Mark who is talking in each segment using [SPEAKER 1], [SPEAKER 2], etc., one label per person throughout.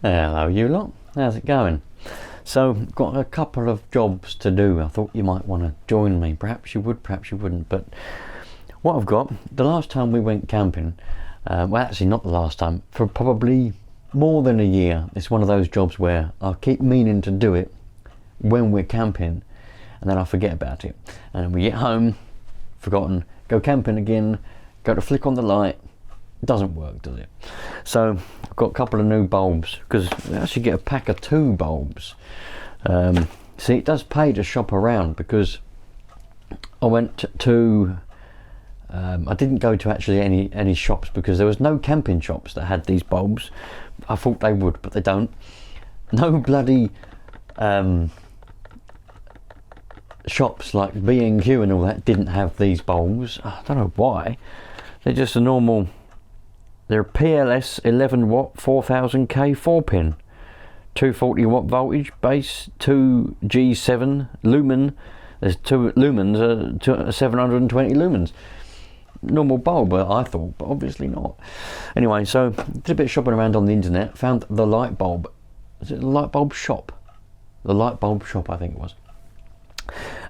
[SPEAKER 1] Hello you lot, how's it going? So, got a couple of jobs to do. I thought you might want to join me. Perhaps you would, perhaps you wouldn't. But what I've got, the last time we went camping, well actually not the last time, for probably more than a year. It's one of those jobs where I keep meaning to do it when we're camping and then I forget about it. And we get home, forgotten, go camping again, go to flick on the light, doesn't work, does it? So I've got a couple of new bulbs, because we actually get a pack of 2 bulbs. See, it does pay to shop around, because I went to I didn't go to actually any shops, because there was no camping shops that had these bulbs. I thought they would, but they don't. No bloody shops like B&Q and all that didn't have these bulbs. I don't know why. They're just a normal, they're PLS 11 watt 4000K 4-pin, 240 watt voltage, base 2G7 lumen. There's 2 lumens, 720 lumens. Normal bulb, I thought, but obviously not. Anyway, so did a bit of shopping around on the internet, found the light bulb. Is it the light bulb shop? The light bulb shop, I think it was.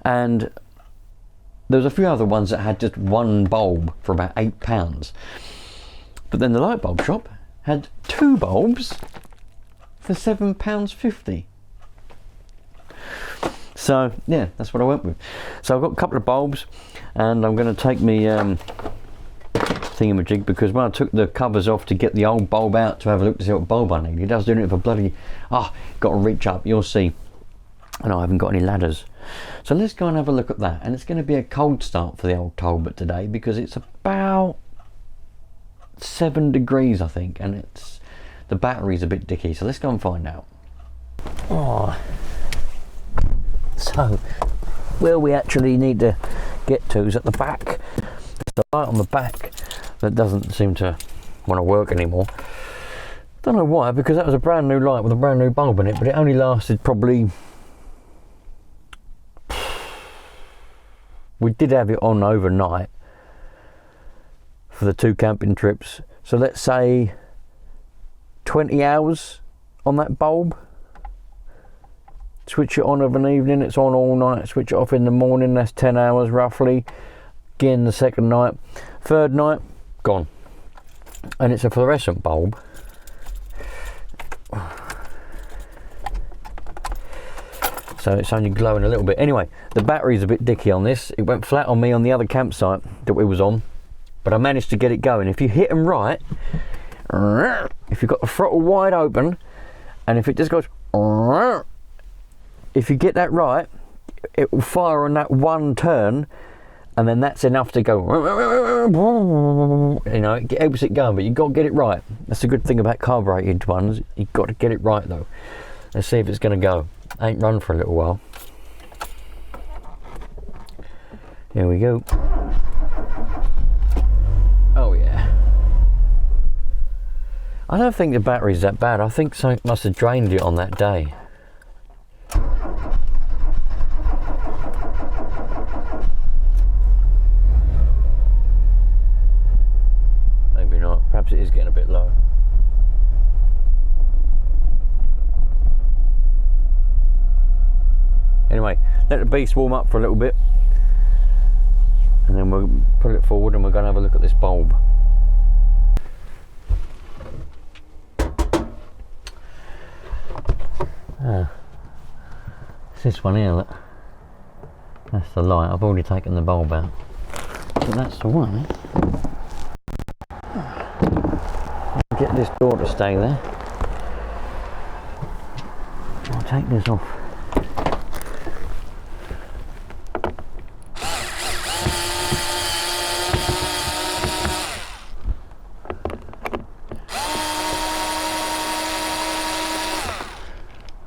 [SPEAKER 1] And there was a few other ones that had just one bulb for about £8. But then the light bulb shop had 2 bulbs for £7.50. So yeah, that's what I went with. So I've got a couple of bulbs, and I'm going to take me thingamajig, because when I took the covers off to get the old bulb out to have a look to see what bulb I needed, I was doing it for bloody, got to reach up, you'll see. And I haven't got any ladders. So let's go and have a look at that. And it's going to be a cold start for the old Talbot today, because it's about 7 degrees I think, and it's, the battery's a bit dicky. So let's go and find out. So where we actually need to get to is at the back. There's the light on the back that doesn't seem to want to work anymore. Don't know why, because that was a brand new light with a brand new bulb in it, but it only lasted probably, we did have it on overnight for the 2 camping trips, so let's say 20 hours on that bulb. Switch it on of an evening, it's on all night. Switch it off in the morning, that's 10 hours roughly. Again the second night. Third night, gone. And it's a fluorescent bulb. So it's only glowing a little bit. Anyway, the battery's a bit dicky on this. It went flat on me on the other campsite that we was on, but I managed to get it going. If you hit them right, if you've got the throttle wide open, and if it just goes, if you get that right, it will fire on that one turn, and then that's enough to go, you know, it helps it going, but you've got to get it right. That's the good thing about carbureted ones, you've got to get it right though. Let's see if it's going to go. Ain't run for a little while. Here we go. Oh yeah. I don't think the battery's that bad. I think something must have drained it on that day. Maybe not. Perhaps it is getting a bit low. Anyway, let the beast warm up for a little bit, and then we'll pull it forward and we're going to have a look at this bulb. It's this one here, look. That's the light. I've already taken the bulb out, but that's the one. I'll get this door to stay there. I'll take this off.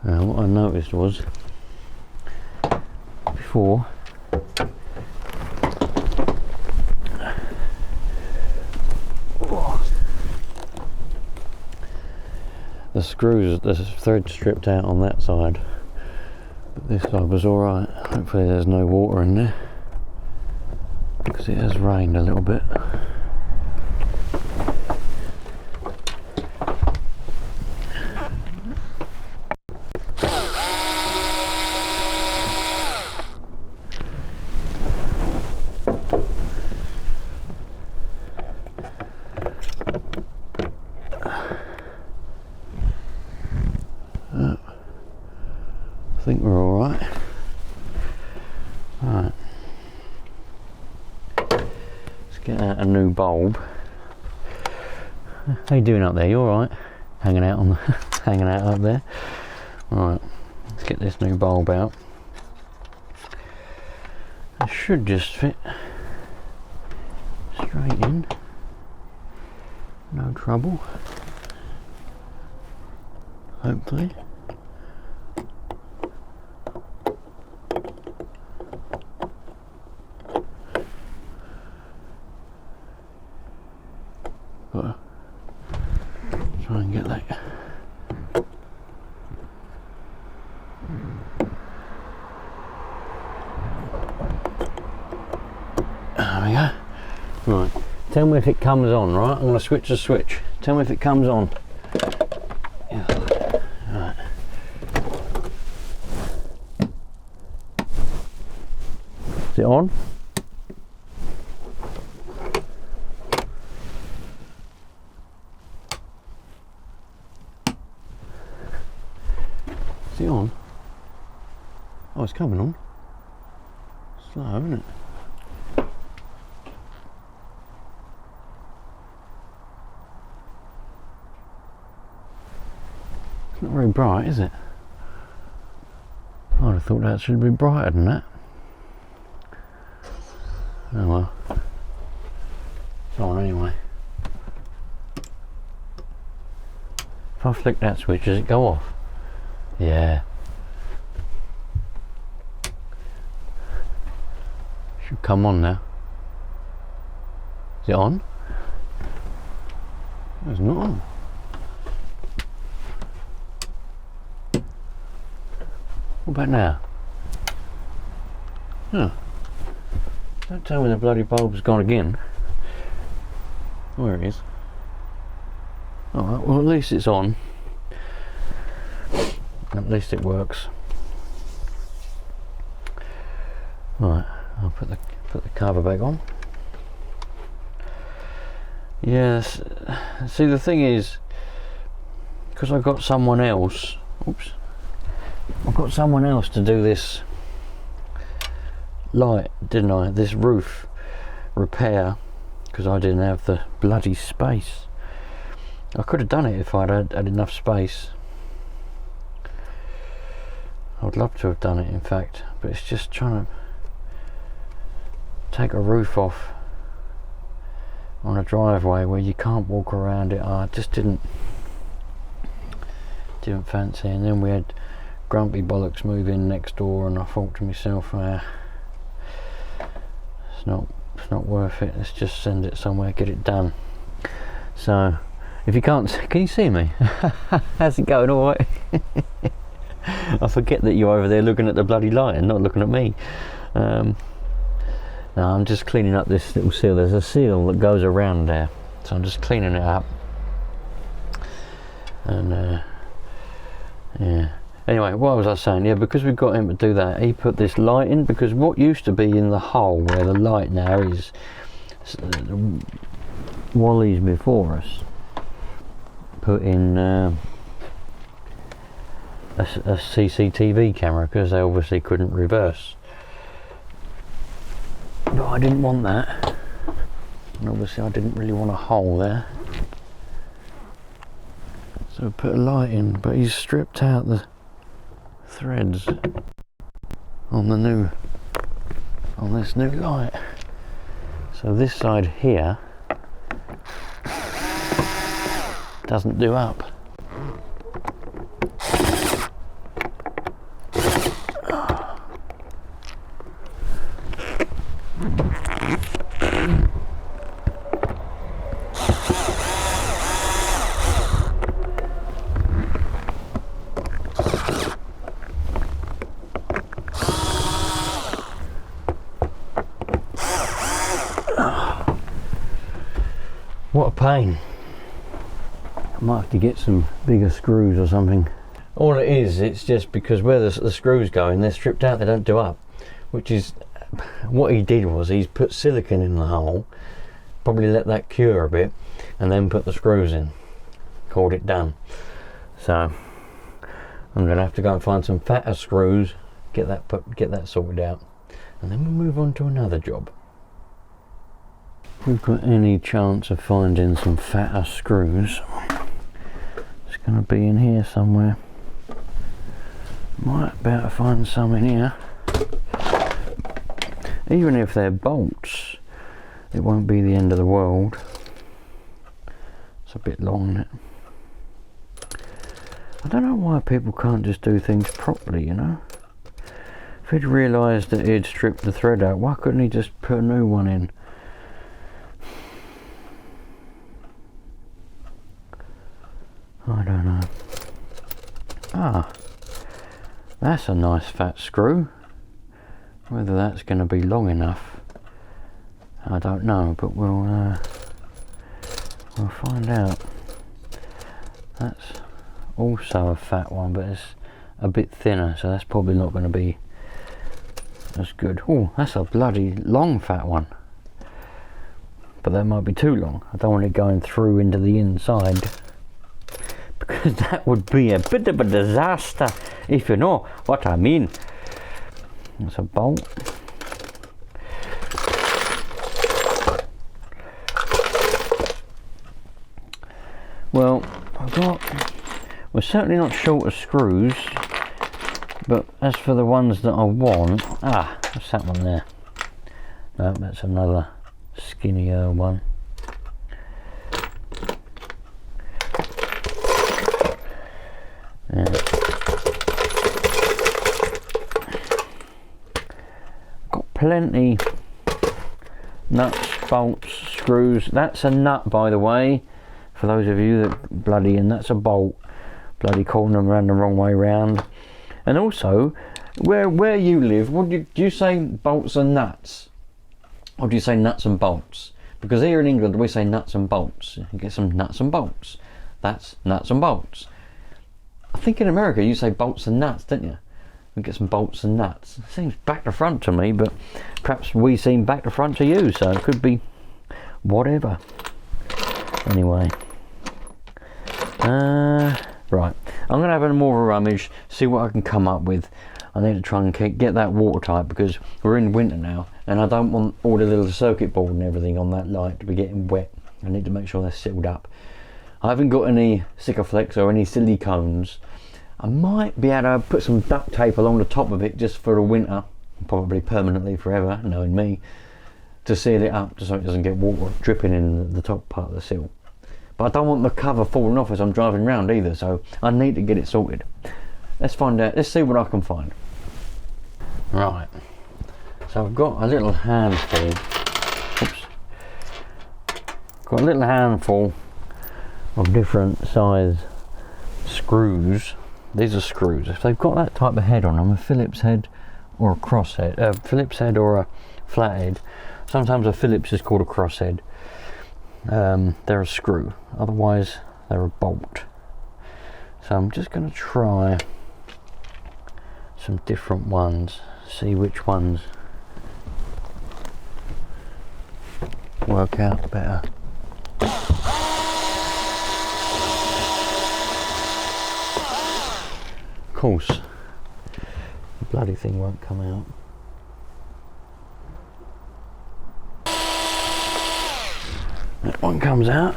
[SPEAKER 1] Now what I noticed was, before, the screws, the thread stripped out on that side, but this side was alright. Hopefully there's no water in there, because it has rained a little bit. I think we're all right. Right. Let's get out a new bulb. How you doing up there? You all right? Hanging out on the hanging out up there. Right. Let's get this new bulb out. It should just fit straight in. No trouble. Hopefully. But try and get that. There we go. Right. Tell me if it comes on, right? I'm going to switch the switch. Tell me if it comes on. Yeah. Right. Is it on? Is it on? Oh, it's coming on. Slow, isn't it? It's not very bright, is it? I'd have thought that should be brighter than that. Oh well. It's on anyway. If I flick that switch, does it go off? Yeah. Should come on now. Is it on? It's not on. What about now? Huh. Don't tell me the bloody bulb's gone again. Where it is. Alright, well at least it's on. At least it works. Right, I'll put the cover back on. Yes, see the thing is, because I've got someone else, oops, I've got someone else to do this light, didn't I? This roof repair, because I didn't have the bloody space. I could have done it if I'd had enough space. I would love to have done it in fact, but it's just trying to take a roof off on a driveway where you can't walk around it. I just didn't fancy, and then we had grumpy bollocks move in next door, and I thought to myself, it's not worth it, let's just send it somewhere, get it done. So if you can't, can you see me? How's it going? All right. I forget that you're over there looking at the bloody light and not looking at me. No, I'm just cleaning up this little seal. There's a seal that goes around there, so I'm just cleaning it up. And yeah. Anyway, what was I saying? Yeah, because we got him to do that, he put this light in, because what used to be in the hole where the light now is, Wally's before us put in a CCTV camera, because they obviously couldn't reverse. No, I didn't want that, and obviously I didn't really want a hole there, so put a light in, but he's stripped out the threads on this new light, so this side here doesn't do up. What a pain. I might have to get some bigger screws or something. All it is, it's just because where the screws go in, they're stripped out, they don't do up. Which is, what he did was he's put silicone in the hole, probably let that cure a bit, and then put the screws in. Called it done. So, I'm gonna have to go and find some fatter screws, get that sorted out, and then we'll move on to another job. If we've got any chance of finding some fatter screws, it's gonna be in here somewhere. Might be able to find some in here. Even if they're bolts, it won't be the end of the world. It's a bit long, isn't it? I don't know why people can't just do things properly, you know? If he'd realised that he'd stripped the thread out, why couldn't he just put a new one in? I don't know. Ah, that's a nice fat screw. Whether that's going to be long enough, I don't know, but we'll find out. That's also a fat one, but it's a bit thinner, so that's probably not going to be as good. Oh, that's a bloody long fat one, but that might be too long. I don't want it going through into the inside, because that would be a bit of a disaster, if you know what I mean. That's a bolt. Well, we're certainly not short of screws, but as for the ones that I want, what's that one there? No, that's another skinnier one. Yeah. Got plenty nuts, bolts, screws. That's a nut, by the way, for those of you that bloody, and that's a bolt. Bloody calling them around the wrong way round. And also, where you live, do you say bolts and nuts, or do you say nuts and bolts? Because here in England we say nuts and bolts. You get some nuts and bolts. That's nuts and bolts. I think in America you say bolts and nuts, don't you? We get some bolts and nuts. It seems back to front to me, but perhaps we seem back to front to you, so it could be whatever. Anyway, right, I'm gonna have a more of a rummage, see what I can come up with. I need to try and get that watertight, because we're in winter now and I don't want all the little circuit board and everything on that light to be getting wet. I need to make sure they're sealed up. I haven't got any Sikaflex or any silicones. I might be able to put some duct tape along the top of it just for the winter, probably permanently forever, knowing me, to seal it up so it doesn't get water dripping in the top part of the seal. But I don't want the cover falling off as I'm driving around either, so I need to get it sorted. Let's find out, let's see what I can find. Right, so I've got a little handful, got a little handful of different size screws. These are screws. If they've got that type of head on them, a Phillips head or a cross head, Phillips head or a flat head. Sometimes a Phillips is called a cross head. They're a screw, otherwise they're a bolt. So I'm just going to try some different ones, see which ones work out better. Of course, the bloody thing won't come out. That one comes out.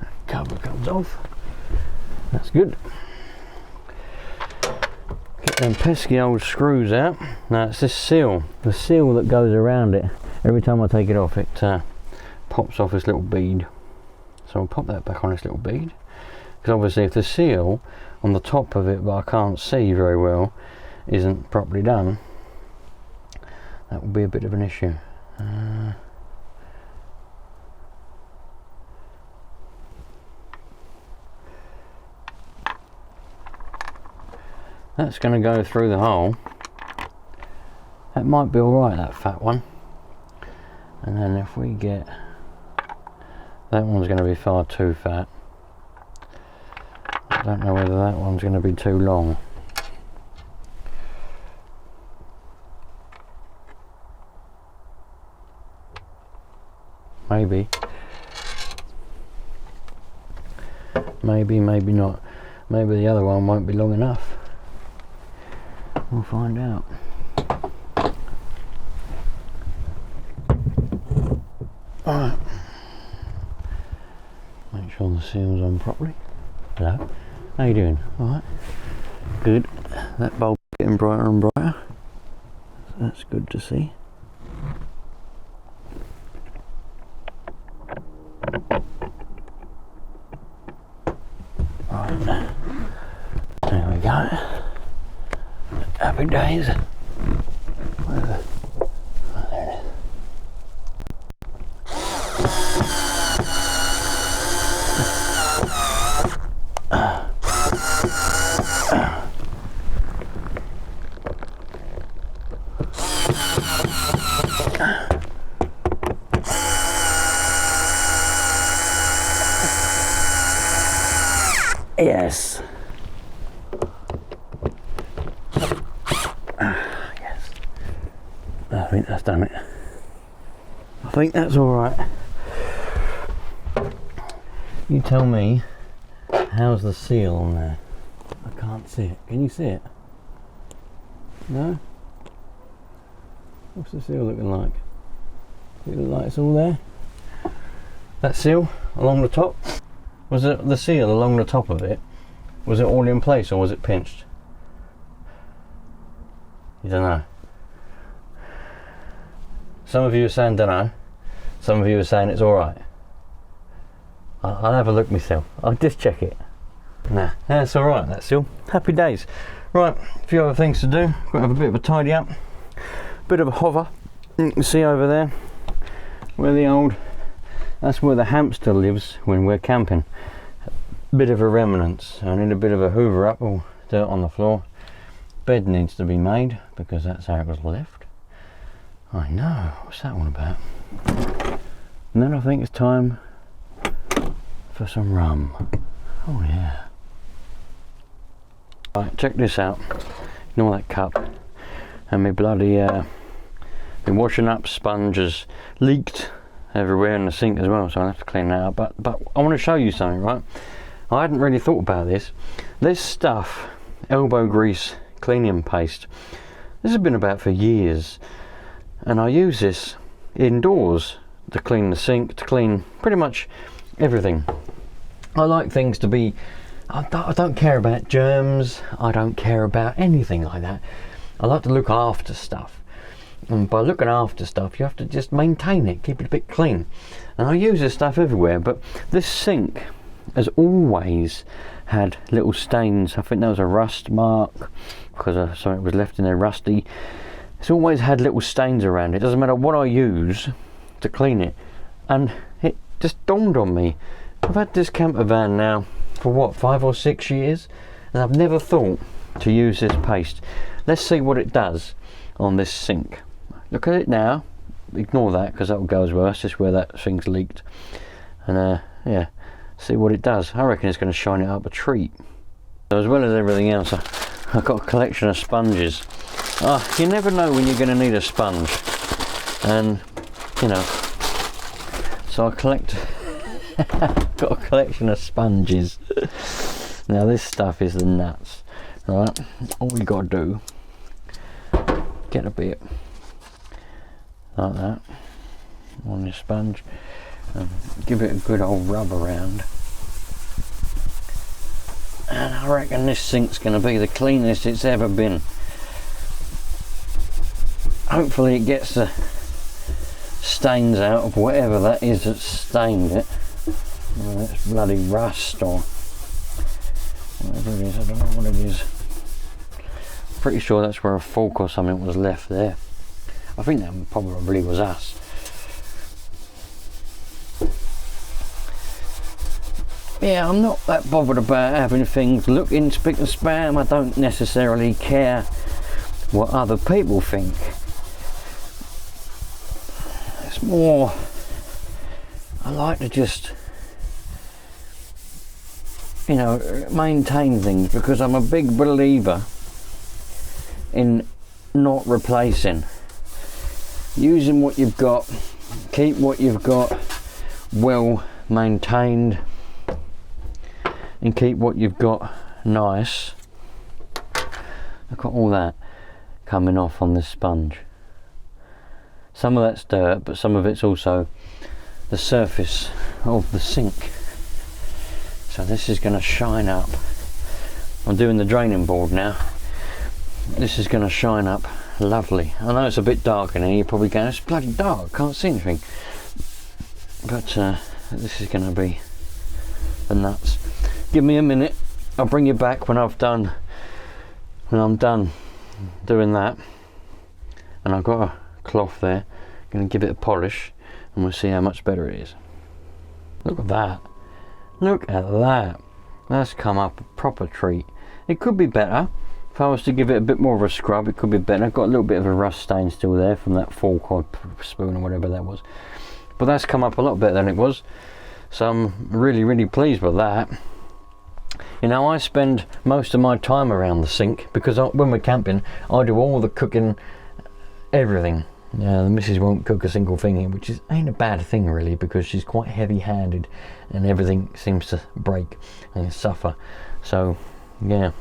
[SPEAKER 1] That cover comes off. That's good. Get them pesky old screws out. Now it's this seal, the seal that goes around it. Every time I take it off, it pops off this little bead. So I'll pop that back on this little bead. Because obviously if the seal on the top of it, but I can't see very well, isn't properly done, that will be a bit of an issue. That's going to go through the hole. That might be alright, that fat one. And then if we get, that one's going to be far too fat. I don't know whether that one's going to be too long. maybe. Maybe, maybe not. Maybe the other one won't be long enough. We'll find out. Alright. Make sure the seal's on properly. Hello. How you doing? Alright. Good. That bulb's getting brighter and brighter. That's good to see. Right. There we go. Happy days. Where's the... Oh, there it is. Yes. Yes. I think that's done it. I think that's all right. You tell me, how's the seal on there? I can't see it. Can you see it? No? What's the seal looking like? Does it look like it's all there? That seal along the top? Was it the seal along the top of it? Was it all in place or was it pinched? You don't know. Some of you are saying don't know. Some of you are saying it's alright. I'll have a look myself. I'll just check it. Nah, that's alright, that seal. Happy days. Right, a few other things to do. Got to have a bit of a tidy up. Bit of a hover. You can see over there where the old... That's where the hamster lives when we're camping. Bit of a remnants. I need a bit of a hoover up, or dirt on the floor. Bed needs to be made because that's how it was left. I know. What's that one about? And then I think it's time for some rum. Oh yeah. Right, check this out. Ignore that cup. And my bloody been washing up sponge has leaked everywhere in the sink as well, so I'll have to clean that up. But I want to show you something, right? I hadn't really thought about this. This stuff, elbow grease cleaning paste, this has been about for years, and I use this indoors to clean the sink, to clean pretty much everything. I like things to be, I don't care about germs, I don't care about anything like that. I like to look after stuff. And by looking after stuff, you have to just maintain it, keep it a bit clean. And I use this stuff everywhere, but this sink has always had little stains. I think that was a rust mark because something was left in there rusty. It's always had little stains around it. Doesn't matter what I use to clean it. And it just dawned on me. I've had this camper van now for what, 5 or 6 years? And I've never thought to use this paste. Let's see what it does on this sink. Look at it now. Ignore that because that will go as well. That's just where that thing's leaked. And yeah, see what it does. I reckon it's going to shine it up a treat. So as well as everything else, I've got a collection of sponges. You never know when you're going to need a sponge. And, you know, so I collect... got a collection of sponges. Now this stuff is the nuts. Right, all you got to do, get a bit like that on your sponge and give it a good old rub around, and I reckon this sink's going to be the cleanest it's ever been. Hopefully it gets the stains out of whatever that is that's stained it. Well, it's bloody rust or whatever it is, I don't know what it is. Pretty sure that's where a fork or something was left there. I think that probably was us. Yeah, I'm not that bothered about having things look in spick and span. I don't necessarily care what other people think. It's more, I like to just, you know, maintain things because I'm a big believer in not replacing. Using what you've got, keep what you've got, well maintained and keep what you've got nice. Look at all that coming off on this sponge. Some of that's dirt, but some of it's also the surface of the sink. So this is going to shine up. I'm doing the draining board now. This is going to shine up lovely. I know it's a bit dark in here, you're probably going, it's bloody dark, can't see anything. But this is going to be the nuts. Give me a minute, I'll bring you back when I'm done doing that. And I've got a cloth there, going to give it a polish and we'll see how much better it is. Look at that. Look at that. That's come up a proper treat. It could be better. If I was to give it a bit more of a scrub, it could be better. I've got a little bit of a rust stain still there from that fork or spoon or whatever that was. But that's come up a lot better than it was. So I'm really, really pleased with that. You know, I spend most of my time around the sink because when we're camping, I do all the cooking, everything. The missus won't cook a single thing here, which ain't a bad thing really, because she's quite heavy-handed and everything seems to break and suffer. So, yeah.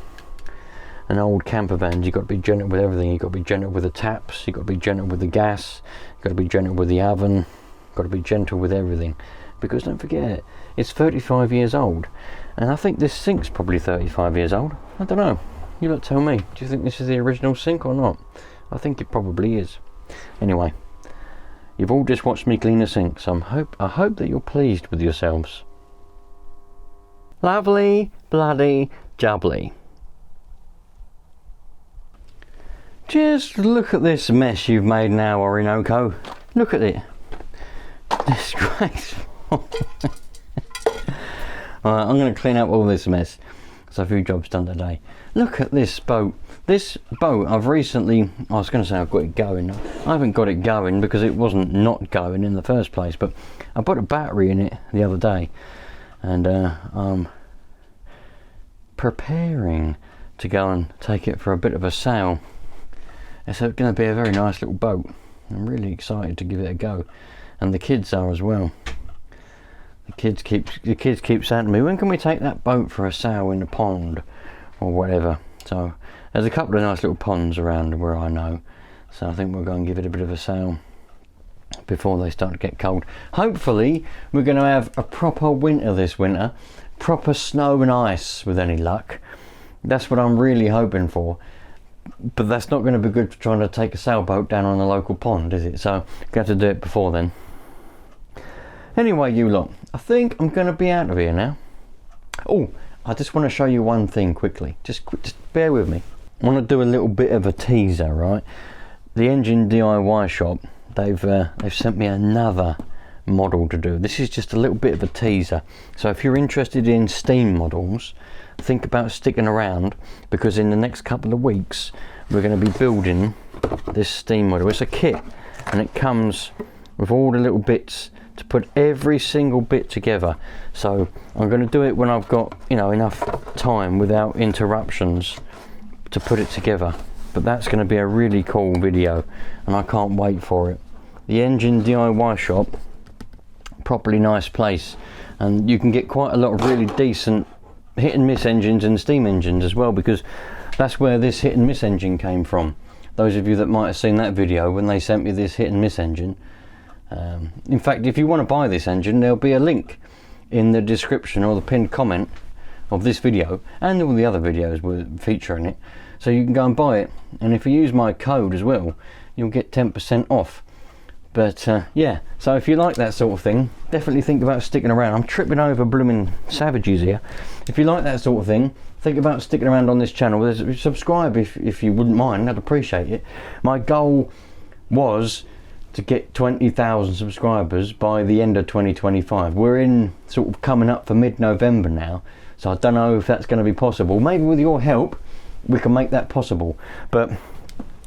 [SPEAKER 1] An old camper van, you've got to be gentle with everything. You've got to be gentle with the taps, you've got to be gentle with the gas, you've got to be gentle with the oven, you've got to be gentle with everything. Because don't forget, it's 35 years old. And I think this sink's probably 35 years old. I don't know. You lot tell me. Do you think this is the original sink or not? I think it probably is. Anyway, you've all just watched me clean the sink, so I hope that you're pleased with yourselves. Lovely, bloody, jubbly. Just look at this mess you've made now, Orinoco. Look at it. Disgraceful. Alright, I'm going to clean up all this mess. So a few jobs done today. Look at this boat. This boat, I was going to say I've got it going. I haven't got it going because it wasn't not going in the first place, but I put a battery in it the other day and I'm preparing to go and take it for a bit of a sail. It's going to be a very nice little boat. I'm really excited to give it a go, and the kids are as well. The kids keep saying to me, when can we take that boat for a sail in the pond or whatever. So there's a couple of nice little ponds around where I know, so I think we'll go and give it a bit of a sail before they start to get cold. Hopefully we're going to have a proper winter this winter, proper snow and ice with any luck. That's what I'm really hoping for. But that's not going to be good for trying to take a sailboat down on a local pond, is it? So we have to do it before then. Anyway, you lot, I think I'm going to be out of here now. Oh, I just want to show you one thing quickly. Just bear with me. I want to do a little bit of a teaser, right? The Engine DIY shop, they've sent me another model to do. This is just a little bit of a teaser. So if you're interested in steam models, think about sticking around, because in the next couple of weeks we're going to be building this steam model. It's a kit and it comes with all the little bits to put every single bit together. So I'm going to do it when I've got, you know, enough time without interruptions to put it together. But that's going to be a really cool video and I can't wait for it. The Engine DIY shop, properly nice place, and you can get quite a lot of really decent hit and miss engines and steam engines as well, because that's where this hit and miss engine came from. Those of you that might have seen that video when they sent me this hit and miss engine. In fact, if you want to buy this engine, there'll be a link in the description or the pinned comment of this video, and all the other videos will feature in it, so you can go and buy it. And if you use my code as well, you'll get 10% off. But yeah, so if you like that sort of thing, definitely think about sticking around. I'm tripping over blooming savages here. If you like that sort of thing, think about sticking around on this channel. Subscribe if you wouldn't mind, I'd appreciate it. My goal was to get 20,000 subscribers by the end of 2025. We're in sort of coming up for mid-November now, so I don't know if that's going to be possible. Maybe with your help we can make that possible. But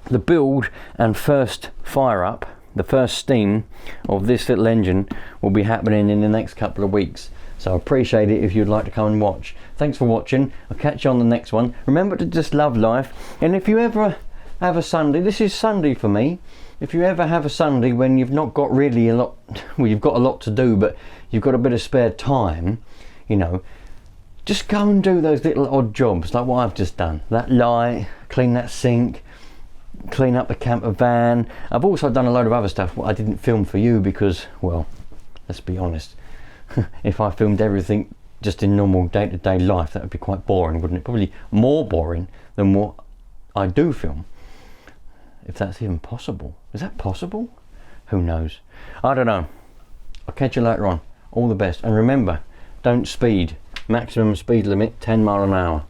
[SPEAKER 1] the build and first fire up, the first steam of this little engine, will be happening in the next couple of weeks. So I appreciate it if you'd like to come and watch. Thanks for watching. I'll catch you on the next one. Remember to just love life, and if you ever have a Sunday, this is Sunday for me, if you ever have a Sunday when you've not got really a lot, well, you've got a lot to do, but you've got a bit of spare time, you know, just go and do those little odd jobs like what I've just done. That light, clean that sink, clean up the camper van. I've also done a load of other stuff what I didn't film for you because, well, let's be honest, if I filmed everything just in normal day-to-day life, that would be quite boring, wouldn't it? Probably more boring than what I do film, if that's even possible. Is that possible? Who knows? I don't know. I'll catch you later on. All the best, and remember, don't speed. Maximum speed limit 10 miles an hour.